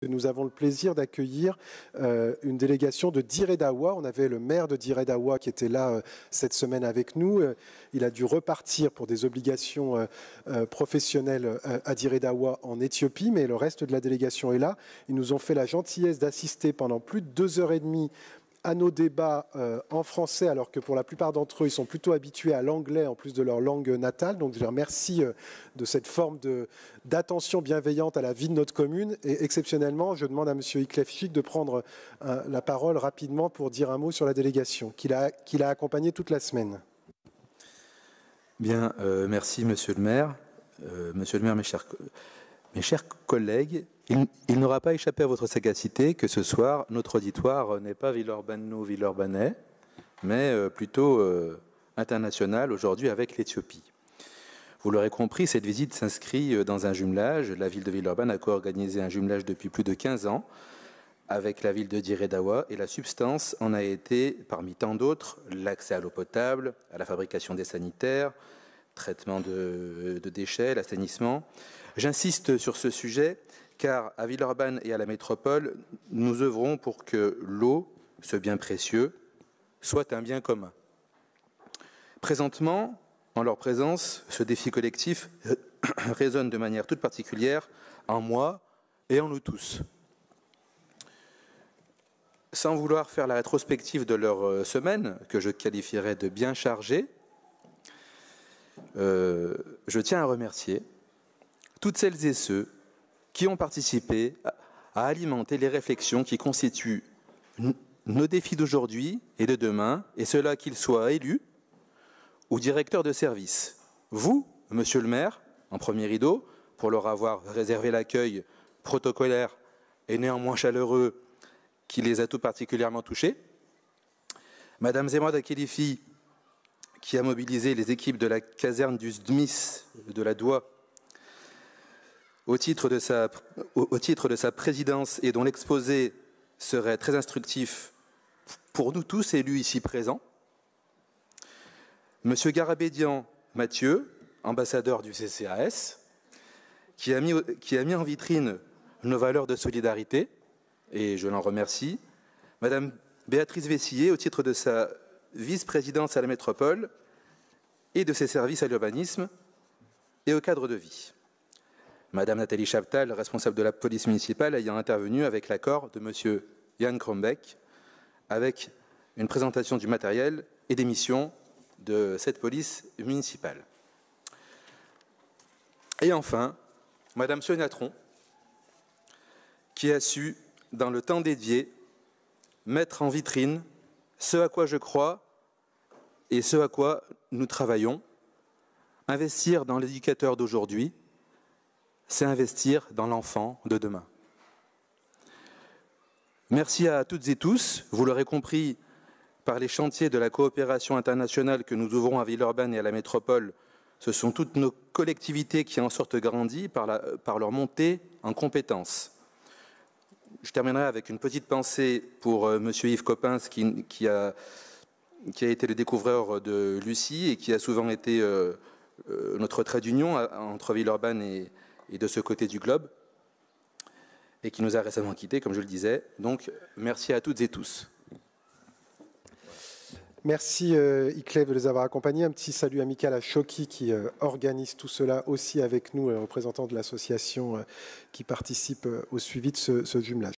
Nous avons le plaisir d'accueillir une délégation de Dire Dawa. On avait le maire de Dire Dawa qui était là cette semaine avec nous. Il a dû repartir pour des obligations professionnelles à Dire Dawa en Éthiopie, mais le reste de la délégation est là. Ils nous ont fait la gentillesse d'assister pendant plus de 2h30 à nos débats en français, alors que pour la plupart d'entre eux, ils sont plutôt habitués à l'anglais en plus de leur langue natale. Donc je leur remercie de cette forme d'attention bienveillante à la vie de notre commune. Et exceptionnellement, je demande à M. Iklefchik de prendre la parole rapidement pour dire un mot sur la délégation qu'il a accompagnée toute la semaine. Bien, merci Monsieur le maire. Monsieur le maire, mes chers collègues, il n'aura pas échappé à votre sagacité que ce soir, notre auditoire n'est pas villeurbanais, mais plutôt international aujourd'hui avec l'Éthiopie. Vous l'aurez compris, cette visite s'inscrit dans un jumelage. La ville de Villeurbanne a co-organisé un jumelage depuis plus de 15 ans avec la ville de Dire Dawa, et la substance en a été, parmi tant d'autres, l'accès à l'eau potable, à la fabrication des sanitaires, traitement de déchets, l'assainissement. J'insiste sur ce sujet car à Villeurbanne et à la métropole, nous œuvrons pour que l'eau, ce bien précieux, soit un bien commun. Présentement, en leur présence, ce défi collectif résonne de manière toute particulière en moi et en nous tous. Sans vouloir faire la rétrospective de leur semaine, que je qualifierais de bien chargée, je tiens à remercier toutes celles et ceux qui ont participé à alimenter les réflexions qui constituent nos défis d'aujourd'hui et de demain, et cela qu'ils soient élus ou directeurs de service. Vous, monsieur le maire, en premier rideau, pour leur avoir réservé l'accueil protocolaire et néanmoins chaleureux qui les a tout particulièrement touchés. Madame Zemrad Akelifi, qui a mobilisé les équipes de la caserne du SDMIS de la Doua au titre de sa présidence et dont l'exposé serait très instructif pour nous tous élus ici présents. Monsieur Garabédian Mathieu, ambassadeur du CCAS, qui a mis en vitrine nos valeurs de solidarité, et je l'en remercie. Madame Béatrice Vessillier, au titre de sa vice-présidence à la métropole et de ses services à l'urbanisme et au cadre de vie. Madame Nathalie Chaptal, responsable de la police municipale, ayant intervenu avec l'accord de Monsieur Jan Krombeck, avec une présentation du matériel et des missions de cette police municipale. Et enfin, Madame Sonia Tron, qui a su, dans le temps dédié, mettre en vitrine ce à quoi je crois et ce à quoi nous travaillons. Investir dans l'éducateur d'aujourd'hui, c'est investir dans l'enfant de demain. Merci à toutes et tous. Vous l'aurez compris, par les chantiers de la coopération internationale que nous ouvrons à Villeurbanne et à la métropole, ce sont toutes nos collectivités qui en sortent grandies par leur montée en compétences. Je terminerai avec une petite pensée pour Monsieur Yves Coppens, qui a été le découvreur de Lucie et qui a souvent été notre trait d'union entre Villeurbanne et de ce côté du globe, et qui nous a récemment quittés, comme je le disais. Donc, merci à toutes et tous. Merci Iclev de les avoir accompagnés. Un petit salut amical à Choki qui organise tout cela aussi avec nous, représentant de l'association qui participe au suivi de ce jumelage.